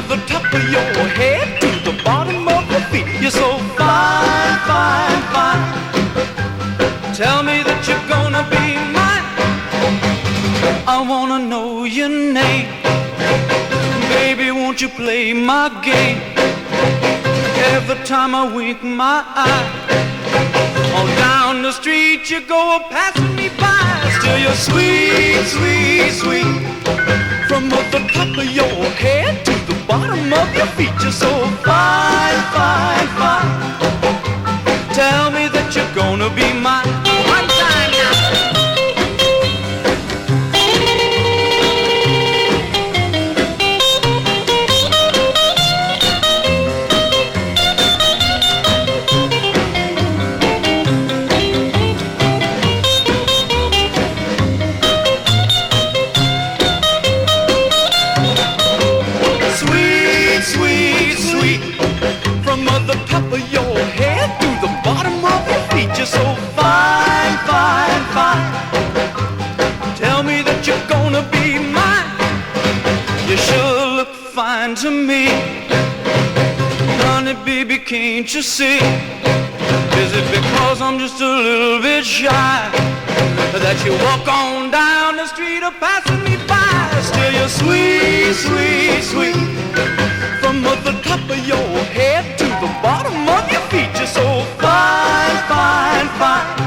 the top of your head to the bottom of your feet. You're so fine, fine, fine. Tell me that you're gonna be mine. I wanna know your name. Baby, won't you play my game? Every time I wink my eye, on down the street you go passing me by. Still you're sweet, sweet, sweet. From the top of your head to the bottom of your feet. You're so fine, fine, fine. Tell me that you're gonna be mine. One time now. The top of your head to the bottom of your feet. You're so fine, fine, fine. Tell me that you're gonna be mine. You sure look fine to me. Honey, baby, can't you see? Is it because I'm just a little bit shy that you walk on down the street or passing me by? Still you're sweet, sweet, sweet. From the top of your head to the bottom of your feet. You're so fine, fine, fine.